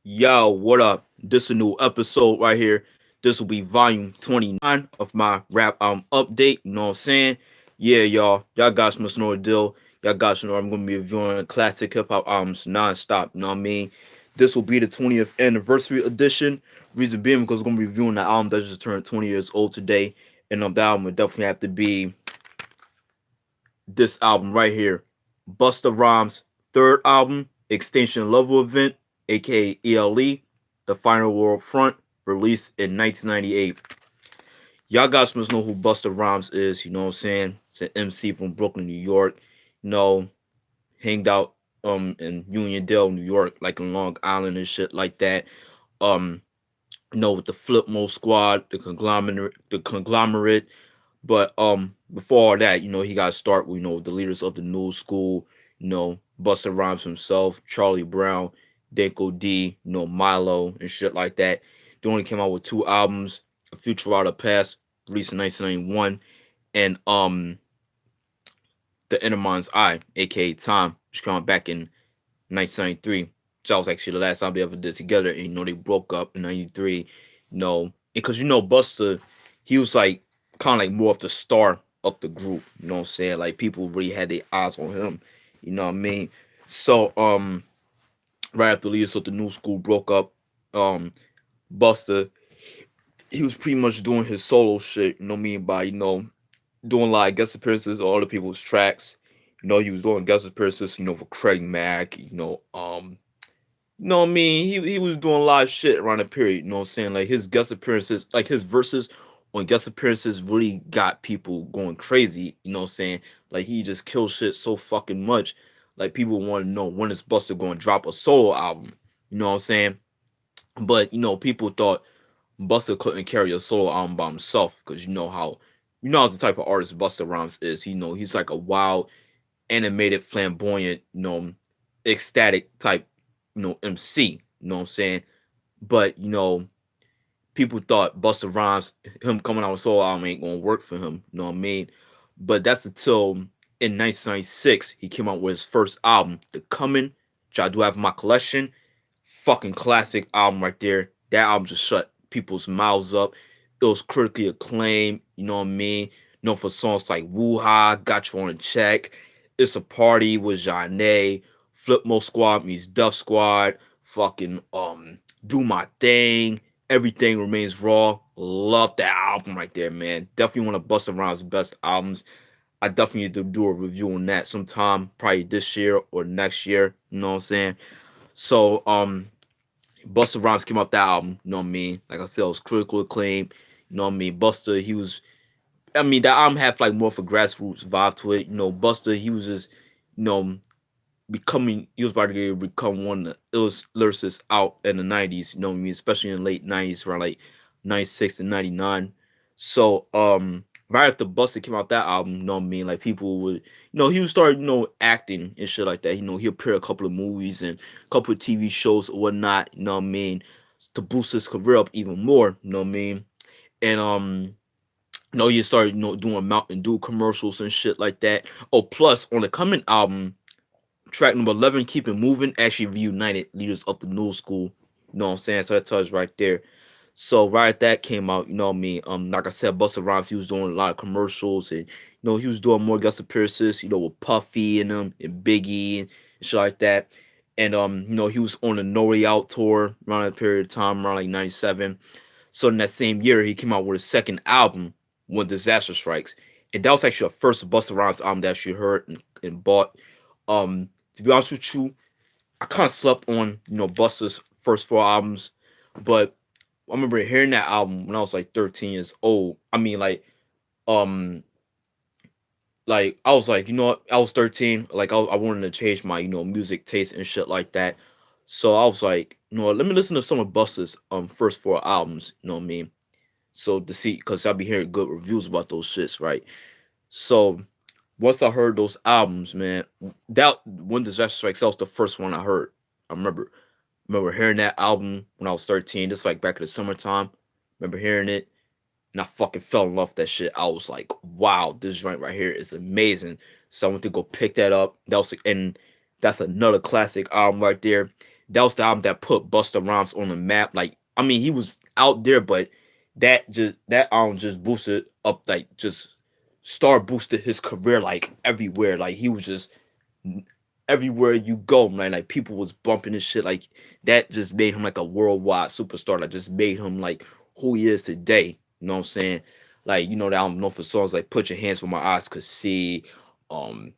Yo, what up? This a new episode right here. This will be volume 29 of my rap update. You know what I'm saying? Yeah, y'all. Y'all guys must know the deal. Y'all guys know I'm gonna be reviewing classic hip hop albums non-stop. You know what I mean? This will be the 20th anniversary edition. Reason being because I'm gonna be reviewing the album that just turned 20 years old today. And the album would definitely have to be this album right here. Busta Rhymes' third album, Extinction Level Event, aka ELE, The Final World Front, released in 1998. Y'all guys must know who Busta Rhymes is, you know what I'm saying? It's an MC from Brooklyn, New York. You know, hanged out in Uniondale, New York, like in Long Island and shit like that. Um, with the Flipmo Squad, the conglomerate. But before all that, he got to start with the leaders of the new school. Busta Rhymes himself, Charlie Brown, Danko D, Milo and shit like that. They only came out with two albums: A Future Out of Past, released in 1991, and The Inner Mind's Eye, aka Time, which came out back in 1993. Which that was actually the last time they ever did together. And they broke up in '93. Because Busta, he was like kind of like more of the star of the group. You know what I'm saying? Like people really had their eyes on him. You know what I mean? So right after Leaders of the New School broke up, um, Busta, he was pretty much doing his solo shit. You know what I mean? By doing like guest appearances on other people's tracks. He was doing guest appearances. For Craig Mack. What I mean? He was doing a lot of shit around the period, you know what I'm saying? Like his guest appearances, like his verses on guest appearances really got people going crazy, you know what I'm saying? Like he just killed shit so fucking much. Like people want to know when is Buster going to drop a solo album, you know what I'm saying? But people thought Buster couldn't carry a solo album by himself because you know how the type of artist Buster Rhymes is. He's like a wild, animated, flamboyant, ecstatic type, MC. You know what I'm saying? But people thought Busta Rhymes, him coming out with solo album ain't gonna work for him. You know what I mean? But that's until in 1996 he came out with his first album, The Coming, which I do have in my collection. Fucking classic album right there. That album just shut people's mouths up. It was critically acclaimed. You know what I mean? For songs like Woo Ha, Got You on a Check, It's a Party with Janae, Flipmo Squad meets Duff Squad, fucking Do My Thing, Everything Remains Raw. Love that album right there, man. Definitely one of Busta Rhymes' best albums. I definitely need to do a review on that sometime, probably this year or next year. You know what I'm saying? So, Busta Rhymes came out that album. You know what I mean? Like I said, it was critical acclaim. You know what I mean? Busta, he was. I mean, that album had like more of a grassroots vibe to it. Busta, he was just, you know, becoming. He was about to become one of the illest lyricists out in the '90s. You know what I mean? Especially in the late '90s, around like '96 and '99. So, right after Busta came out that album, you know what I mean? Like people would, he would start, acting and shit like that. He appeared a couple of movies and a couple of TV shows or whatnot. You know what I mean? To boost his career up even more. You know what I mean? And he started, doing Mountain Dew commercials and shit like that. Oh, plus on the coming album, track number 11, Keep It Moving, actually reunited leaders of the new school. You know what I'm saying? So that tells you right there. So right at that came out, you know what I mean? Like I said, Busta Rhymes, he was doing a lot of commercials and he was doing more guest appearances, with Puffy and them and Biggie and shit like that. And he was on the No Way Out tour around that period of time, around like '97. So in that same year, he came out with his second album, When Disaster Strikes. And that was actually the first Busta Rhymes album that you heard and bought. To be honest with you, I kind of slept on Busta's first four albums, but I remember hearing that album when I was like 13 years old. I mean, um, like I was like, what? I was 13. Like I wanted to change my music taste and shit like that. So I was like, what, let me listen to some of Busta's first four albums. You know what I mean? So to see, because I'll be hearing good reviews about those shits, right? So once I heard those albums, man, that When Disaster Strikes, that was the first one I heard. I remember hearing that album when I was 13, just like back in the summertime. Remember hearing it, and I fucking fell in love with that shit. I was like, wow, this joint right here is amazing. So I went to go pick that up. And that's another classic album right there. That was the album that put Busta Rhymes on the map. Like, I mean, he was out there, but that album just boosted up, like, just star boosted his career like everywhere. Like, he was just everywhere you go, man. Like, people was bumping his shit. Like, that just made him like a worldwide superstar. That just made him like who he is today. You know what I'm saying? Like, you know, that I'm known for songs like "Put Your Hands Where My Eyes Could See," um,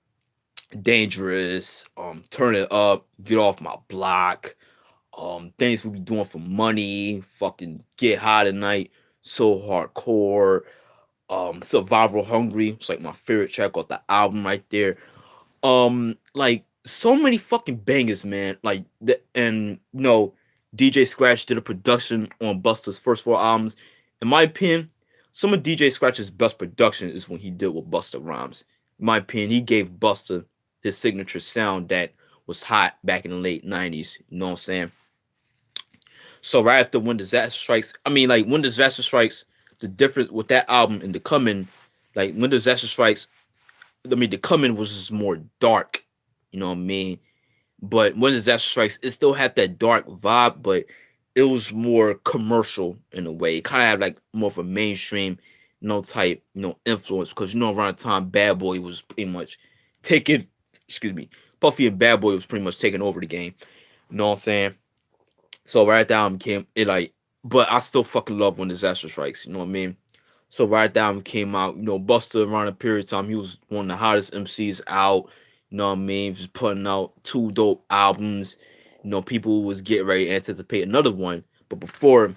"Dangerous," "Turn It Up," "Get Off My Block," "Things We Be Doing for Money," fucking "Get High Tonight," "So Hardcore," "Survival Hungry." It's like my favorite track off the album right there. Like, so many fucking bangers, man. Like, and you know, DJ Scratch did a production on Busta's first four albums. In my opinion, some of DJ Scratch's best production is when he did with Busta Rhymes. In my opinion, he gave Busta his signature sound that was hot back in the late '90s. You know what I'm saying? So right after When Disaster Strikes, I mean, like, When Disaster Strikes, the difference with that album and The Coming, like, When Disaster Strikes, I mean, The Coming was just more dark, you know what I mean? But When Disaster Strikes, it still had that dark vibe, but it was more commercial in a way. It kind of had like more of a mainstream, type, influence, because around the time Bad Boy was pretty much taking, excuse me, Puffy and Bad Boy was pretty much taking over the game. You know what I'm saying? So right down came it like, but I still fucking love When Disaster Strikes. You know what I mean? So right down came out. Busta around a period of time, he was one of the hottest MCs out. You know what I mean? Just putting out two dope albums. People was getting ready to anticipate another one. But before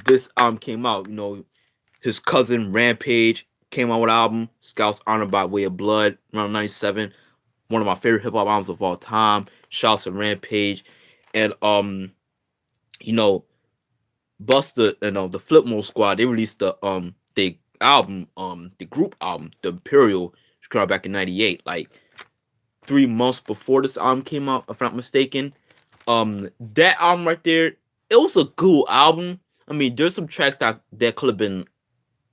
this album came out, his cousin Rampage came out with an album, Scouts Honor by Way of Blood, around '97. One of my favorite hip hop albums of all time. Shouts to Rampage. And you know, Busta and the Flip Mode Squad, they released the album, the group album, The Imperial, which came out back in '98, like 3 months before this album came out, if I'm not mistaken. That album right there, it was a cool album. I mean, there's some tracks that could have been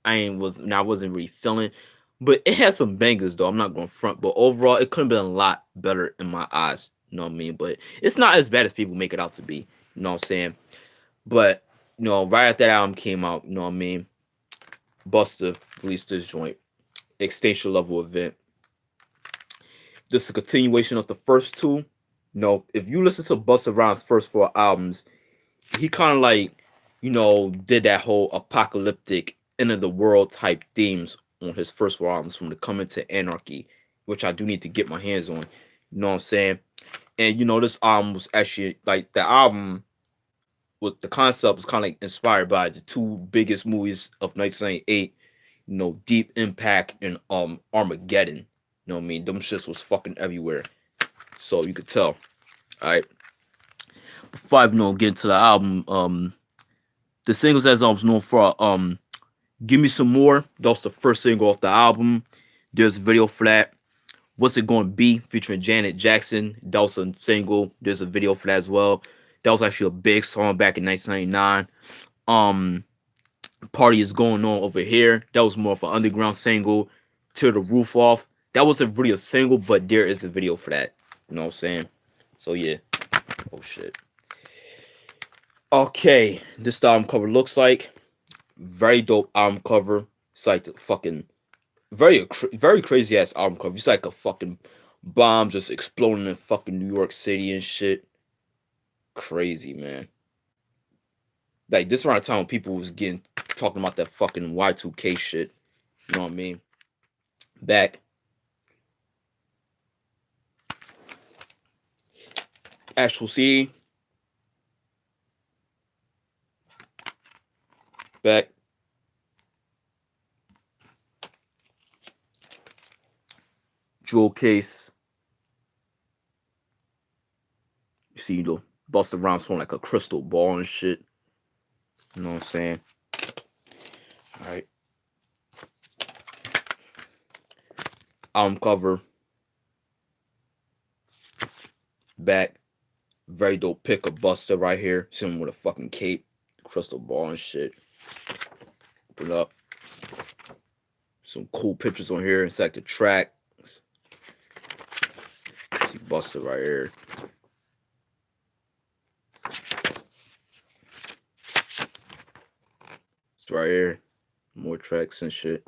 I wasn't really feeling, but it had some bangers though. I'm not going front, but overall, it could have been a lot better in my eyes. You know what I mean? But it's not as bad as people make it out to be. You know what I'm saying? But right after that album came out, you know what I mean? Busta released this joint, Extinction Level Event. This is a continuation of the first two. If you listen to Busta Rhymes' first four albums, he kind of like, did that whole apocalyptic end of the world type themes on his first four albums, from The Coming to Anarchy, which I do need to get my hands on. You know what I'm saying? And this album was actually like the album with the concept was kind of like inspired by the two biggest movies of 1998, Deep Impact and Armageddon. You know what I mean? Them shits was fucking everywhere. So you could tell. Alright. Before I get into the album, the singles as I was known for Give Me Some More. That was the first single off the album. There's a video for that. What's It Gonna Be featuring Janet Jackson. That was a single. There's a video for that as well. That was actually a big song back in 1999. Party Is Going On Over Here. That was more of an underground single. Tear the Roof Off. That wasn't really a single, but there is a video for that. You know what I'm saying? So yeah. Oh shit. Okay, this album cover looks like very dope album cover. It's like the fucking very crazy ass album cover. It's like a fucking bomb just exploding in fucking New York City and shit. Crazy, man. Like, this around the time when people was talking about that fucking Y2K shit. You know what I mean? Back. Actual CD. Back. Jewel case. You see the Busta Rhymes on like a crystal ball and shit. You know what I'm saying? Alright. Album cover. Back. Very dope pick of Busta right here. See him with a fucking cape. Crystal ball and shit. Open up. Some cool pictures on here inside the track. See Busta right here. It's right here. More tracks and shit.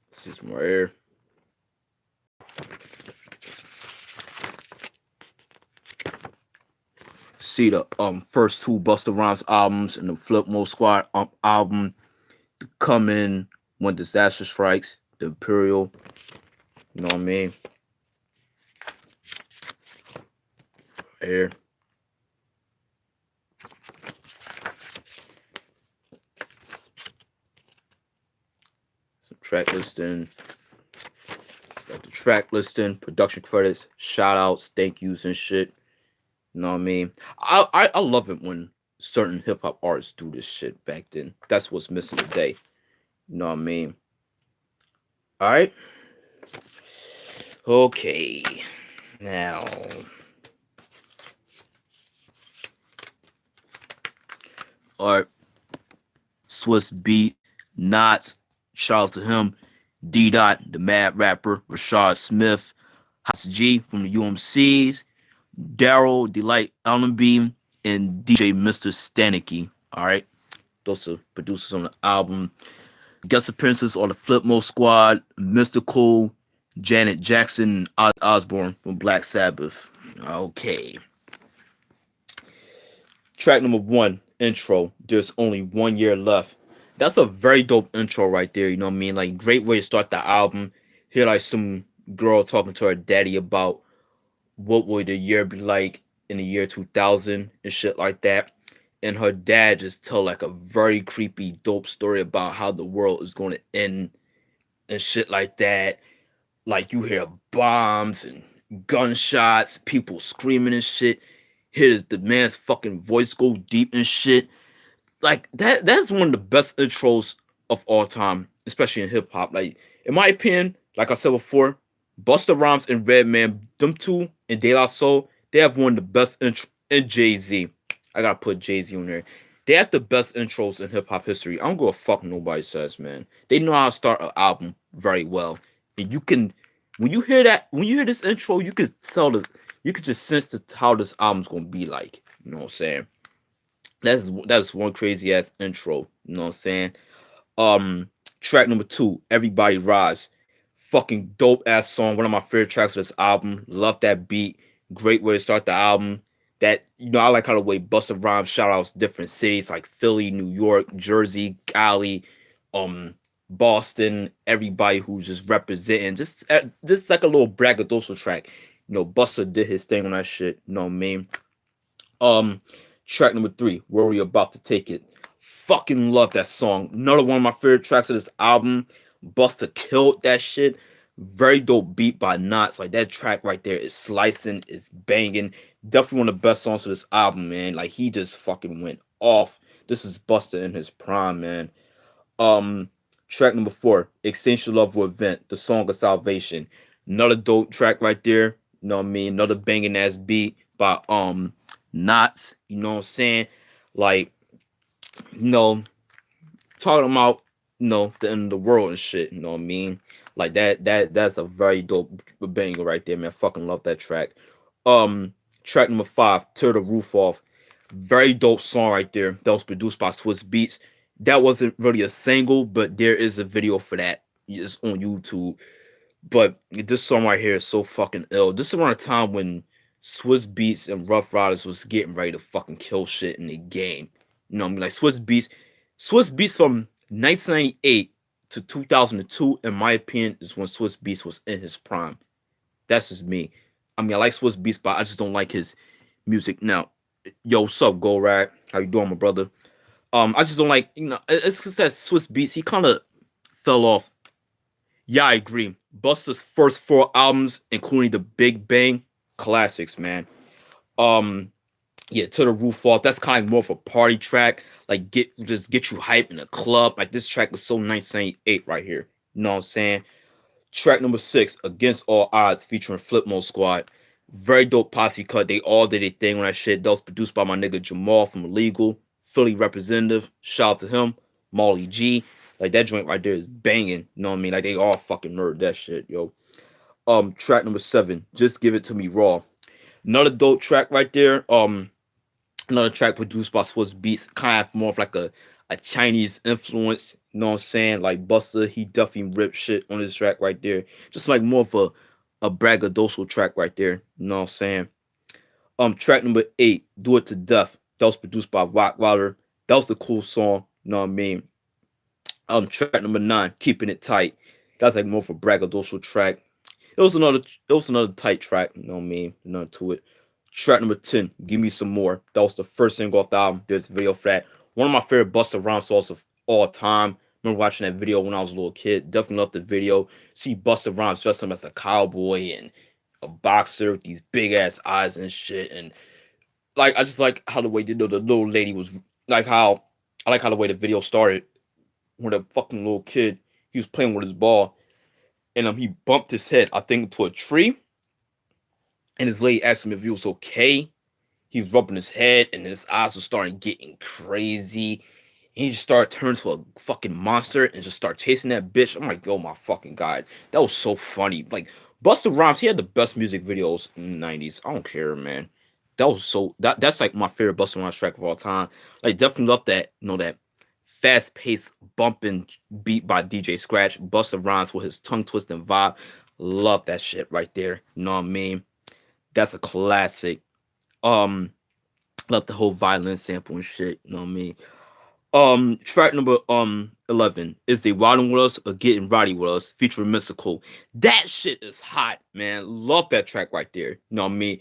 This is more here. See the first two Busta Rhymes albums and the Flip Mode Squad album. Come in when disaster strikes. The Imperial. You know what I mean? Here. Some track listing. Got the track listing, production credits, shout outs, thank yous and shit. You know what I mean? I love it when certain hip hop artists do this shit back then. That's what's missing today. You know what I mean? Alright. Okay. Now. Alright. Swiss Beat, Knots, shout out to him. D Dot, the Mad Rapper, Rashad Smith, House G from the UMCs, Daryl, Delight Allenby, and DJ Mr. Stanicky. Alright. Those are producers on the album. Guest appearances on the Flip Mode Squad, Mystical, Janet Jackson, and Osborne from Black Sabbath. Okay. Track number 1, intro. There's only 1 year left. That's a very dope intro right there. You know what I mean? Like, great way to start the album. Hear like some girl talking to her daddy about what would the year be like in the year 2000 and shit like that. And her dad just tell like a very creepy, dope story about how the world is going to end and shit like that. Like you hear bombs and gunshots, people screaming and shit. Hear the man's fucking voice go deep and shit. Like that's one of the best intros of all time, especially in hip hop. Like in my opinion, like I said before, Busta Rhymes and Redman, them two and De La Soul, they have one of the best intro and Jay-Z. I gotta put Jay-Z on there. They have the best intros in hip hop history. I don't give a fuck nobody says, man. They know how to start an album very well. And you can when you hear this intro, you could tell you could just sense how this album's gonna be like. You know what I'm saying? That's one crazy ass intro. You know what I'm saying? Track number 2, Everybody Rise. Fucking dope ass song. One of my favorite tracks of this album. Love that beat. Great way to start the album. That I like how the way Busta Rhymes shout outs different cities like Philly, New York, Jersey, Cali, Boston, everybody who's just representing. Just like a little braggadocio track. Busta did his thing on that shit. You know what I mean? Track number 3, Where We About to Take It. Fucking love that song. Another one of my favorite tracks of this album. Busta killed that shit. Very dope beat by Knots. Like that track right there is slicing, it's banging. Definitely one of the best songs of this album, man. Like he just fucking went off. This is Busta in his prime, man. Track number 4, Extinction Love Will Event, the Song of Salvation. Another dope track right there. You know what I mean? Another banging ass beat by Knots. You know what I'm saying? Like, talking about the end of the world and shit. You know what I mean? Like that's a very dope banger right there, man. I fucking love that track. Track number 5, Tear the Roof Off. Very dope song right there. That was produced by Swiss Beats. That wasn't really a single, but there is a video for that. It's on YouTube. But this song right here is so fucking ill. This is around the time when Swiss Beats and Rough Riders was getting ready to fucking kill shit in the game. You know what I mean? Like Swiss Beats from 1998 to 2002, in my opinion, is when Swiss Beats was in his prime. That's just me. I mean, I like Swiss Beats, but I just don't like his music now. Yo, what's up, Go Rag? How you doing, my brother? I just don't like, it's because that Swiss Beats, he kind of fell off. Yeah, I agree. Busta's first 4 albums, including the Big Bang, classics, man. Um, yeah, To the Roof Off. That's kind of more of a party track. Like get you hype in a club. Like this track is so 1998 right here. You know what I'm saying? Track number 6, Against All Odds, featuring Flip Mode Squad. Very dope posse cut. They all did a thing on that shit. That was produced by my nigga Jamal from Illegal, Philly representative. Shout out to him. Molly G. Like that joint right there is banging. You know what I mean? Like they all fucking murdered that shit, yo. Track number 7, Just Give It to Me Raw. Another dope track right there. Another track produced by Swiss Beats, kind of more of like a Chinese influence. You know what I'm saying? Like Busta, he definitely ripped shit on this track right there. Just like more of a braggadocio track right there. You know what I'm saying? Track number 8, Do It to Death. That was produced by Rottweiler. That was a cool song. You know what I mean? Track number 9, Keeping It Tight. That's like more of a braggadocio track. It was another tight track, you know what I mean? None to it. Track number 10, Give Me Some More. That was the first single off the album. There's a video for that. One of my favorite Busta Rhymes songs of all time. Remember watching that video when I was a little kid. Definitely loved the video. See Busta Rhymes dressed him as a cowboy and a boxer with these big ass eyes and shit. And like I just like how the way the little lady was like how I like how the way the video started when the fucking little kid he was playing with his ball and he bumped his head, I think, into a tree. And his lady asked him if he was okay. He was rubbing his head, and his eyes were starting getting crazy. And he just started turning to a fucking monster and just start chasing that bitch. I'm like, oh my fucking god, that was so funny. Like Busta Rhymes, he had the best music videos in the '90s. I don't care, man. That was so that's like my favorite Busta Rhymes track of all time. Like definitely love that, that fast paced bumping beat by DJ Scratch. Busta Rhymes with his tongue twisting vibe. Love that shit right there. You know what I mean? That's a classic. Um, Love the whole violin sample and shit. You know what I mean? Track number 11 is They Riding With Us or Getting Roddy With Us featuring Mystical. That shit is hot, man. Love that track right there. You know what I mean?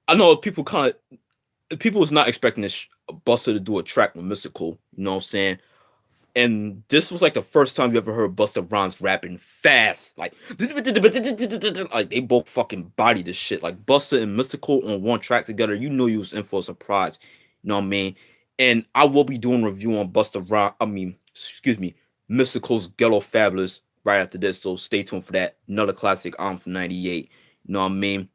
I know people was not expecting this Buster to do a track with Mystical. You know what I'm saying? And this was like the first time you ever heard Busta Rhymes rapping fast. Like they both fucking body this shit. Like Busta and Mystical on one track together, you know you was in for a surprise. You know what I mean? And I will be doing a review on Busta Rhymes. I mean, excuse me, Mystical's Ghetto Fabulous right after this. So stay tuned for that. Another classic album from '98. You know what I mean?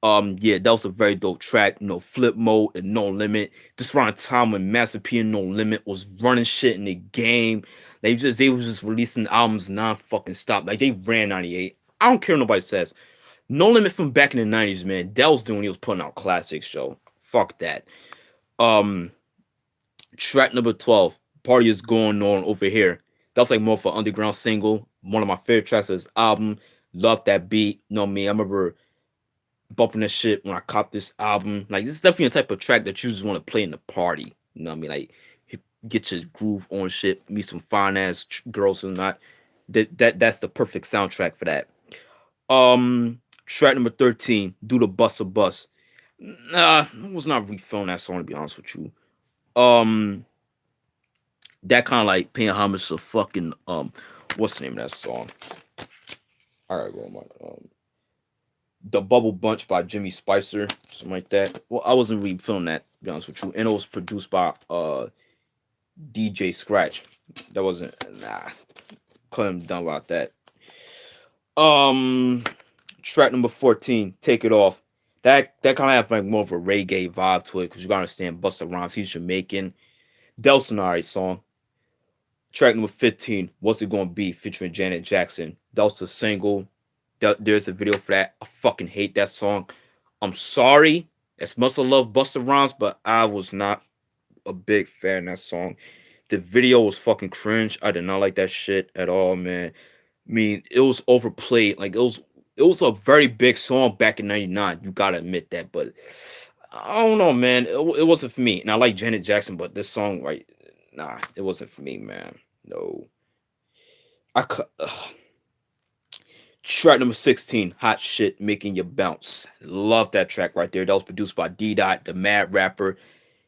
Yeah, that was a very dope track. Flip Mode and No Limit. This around the time when Master P and No Limit was running shit in the game. They was just releasing albums non fucking stop. Like they ran '98. I don't care what nobody says. No Limit from back in the '90s, man. That was doing he was putting out classics, yo. Fuck that. Um, Track number 12, Party Is Going On Over Here. That was like more of an underground single. One of my favorite tracks of this album. Love that beat. You know me. I remember bumping this shit when I copped this album. Like this is definitely a type of track that you just want to play in the party. You know what I mean? Like get your groove on shit, meet some fine ass girls and not. That's the perfect soundtrack for that. Track number 13, Do the Bus a Bus. Nah, I was not really feeling that song to be honest with you. Um, that kind of like paying homage to fucking what's the name of that song? All right, go on my The Bubble Bunch by Jimmy Spicer, something like that. Well, I wasn't really feeling that, to be honest with you. And it was produced by DJ Scratch. That wasn't couldn't done about that. Um Track number 14, Take It Off. That kind of have like more of a reggae vibe to it, because you gotta understand Busta Rhymes, he's Jamaican. That was an alright song. Track number 15, What's It Gonna Be, featuring Janet Jackson. That was a single. There's a video for that. I fucking hate that song. I'm sorry. As much as I love Busta Rhymes, but I was not a big fan of that song. The video was fucking cringe. I did not like that shit at all, man. I mean, it was overplayed. Like it was a very big song back in '99. You gotta admit that, but I don't know, man. It wasn't for me. And I like Janet Jackson, but this song, right? Nah, it wasn't for me, man. No, I cut. Track number 16, Hot Shit Making You Bounce. Love that track right there. That was produced by D Dot, the Mad Rapper.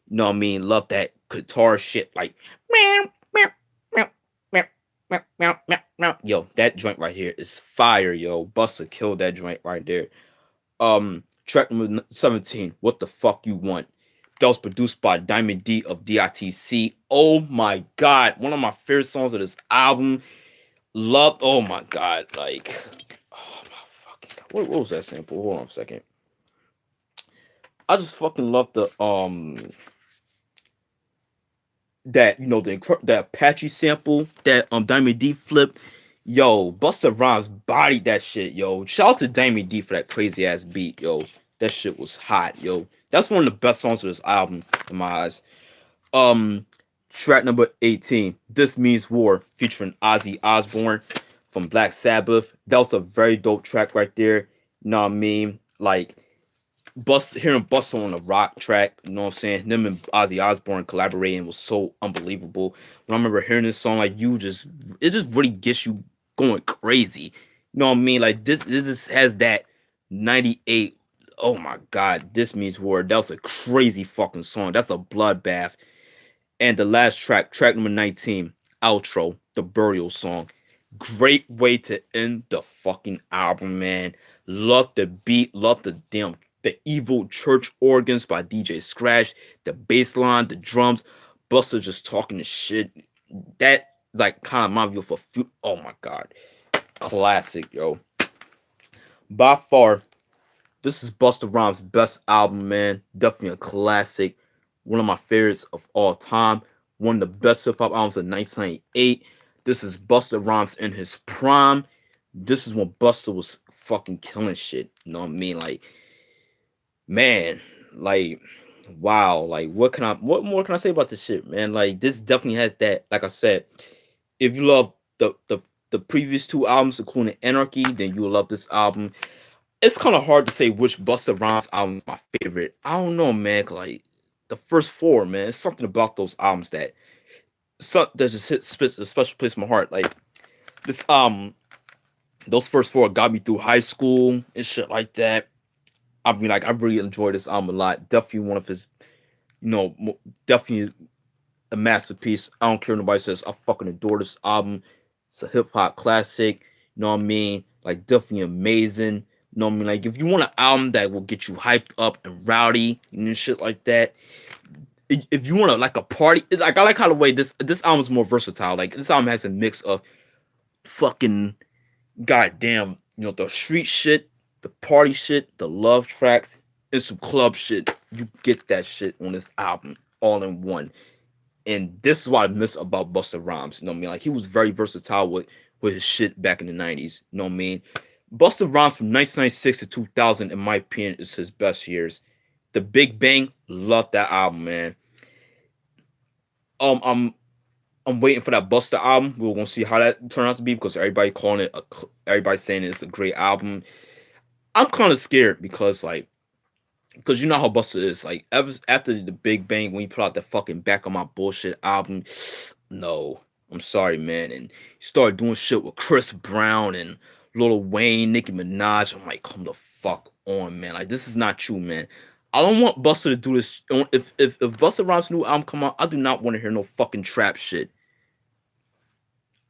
You know what I mean? Love that guitar shit. Like, meow, meow, meow, meow, meow, meow, meow, meow. Yo, that joint right here is fire, yo. Busta killed that joint right there. Track number 17, What the Fuck You Want. That was produced by Diamond D of DITC. Oh my god. One of my favorite songs of this album. Loved, oh my god, like, oh my fucking god. What was that sample? Hold on a second. I just fucking love the that the Apache sample that Diamond D flipped. Yo, Busta Rhymes bodied that shit, yo. Shout out to Diamond D for that crazy ass beat, yo. That shit was hot, yo. That's one of the best songs of this album in my eyes. Um, Track number 18, This Means War, featuring Ozzy Osbourne from Black Sabbath. That was a very dope track right there. You know what I mean? Like, hearing Busta on the rock track, you know what I'm saying? Them and Ozzy Osbourne collaborating was so unbelievable. When I remember hearing this song, like, it just really gets you going crazy. You know what I mean? Like, this just has that 98. Oh my God, This Means War. That was a crazy fucking song. That's a bloodbath. And the last track, track number 19, Outro, the Burial Song. Great way to end the fucking album, man. Love the beat, love the evil church organs by DJ Scratch, the bass line, the drums, Buster just talking the shit. That like kind of reminds me of a few. Oh my god, classic, yo. By far, this is Busta Rhymes' best album, man. Definitely a classic. One of my favorites of all time. One of the best hip hop albums of 1998. This is Busta Rhymes in his prime. This is when Busta was fucking killing shit. You know what I mean? Like, man, like, wow. Like, what more can I say about this shit, man? Like, this definitely has that. Like I said, if you love the previous two albums, including Anarchy, then you will love this album. It's kind of hard to say which Busta Rhymes album is my favorite. I don't know, man. Like the first four, man. It's something about those albums that just hits a special place in my heart. Like this, those first four got me through high school and shit like that. I mean, like I really enjoyed this album a lot. Definitely one of his, definitely a masterpiece. I don't care what nobody says. I fucking adore this album. It's a hip hop classic. You know what I mean? Like definitely amazing. You know what I mean? Like if you want an album that will get you hyped up and rowdy and shit like that. If you want to like a party, like I like how the way this album is more versatile. Like this album has a mix of fucking goddamn, the street shit, the party shit, the love tracks, and some club shit. You get that shit on this album all in one. And this is what I miss about Busta Rhymes. You know what I mean? Like he was very versatile with his shit back in the 90s. You know what I mean? Busta Rhymes from 1996 to 2000, in my opinion, is his best years. The Big Bang, love that album, man. Um, I'm I'm waiting for that Busta album. We're gonna see how that turns out to be because everybody's saying it's a great album. I'm kind of scared because you know how Busta is. Like ever after the Big Bang, when he put out that fucking Back on My Bullshit album, no, I'm sorry, man. And he started doing shit with Chris Brown and Lil Wayne, Nicki Minaj. I'm like, come the fuck on, man. Like this is not you, man. I don't want Busta to do this. If Busta Rhymes' new album come out, I do not want to hear no fucking trap shit.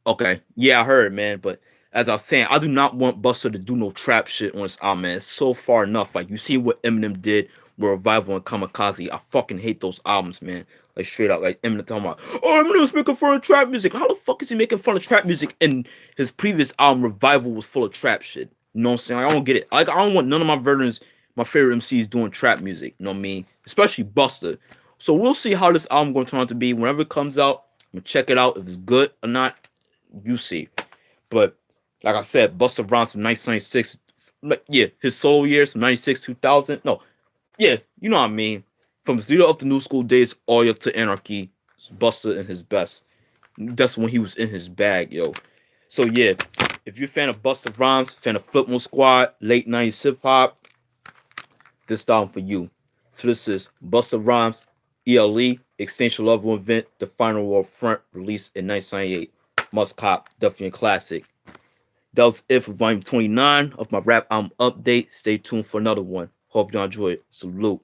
Okay, yeah, I heard, man. But as I was saying, I do not want Buster to do no trap shit on his album, man. It's so far enough. Like you see what Eminem did with Revival and Kamikaze. I fucking hate those albums, man. Like straight up, like Eminem talking about, oh, Eminem's making fun of trap music. How the fuck is he making fun of trap music? And his previous album, Revival, was full of trap shit. You know what I'm saying? Like, I don't get it. Like I don't want none of my veterans, my favorite MCs doing trap music. You know what I mean? Especially Buster. So we'll see how this album going to turn out to be. Whenever it comes out, I'm gonna check it out. If it's good or not, you see. But like I said, Busta Rhymes from 1996, yeah, his solo years from 96 2000. No, yeah, you know what I mean. From Zero up to New School days, all the way up to Anarchy, Busta in his best. That's when he was in his bag, yo. So yeah, if you're a fan of Busta Rhymes, fan of Flipmode Squad, late 90s hip hop, this album for you. So this is Busta Rhymes, ELE, Extinction Level Event, The Final World Front, released in 1998. Must cop, definitely a classic. That was it for volume 29 of my rap album update. Stay tuned for another one. Hope y'all enjoy it. Salute.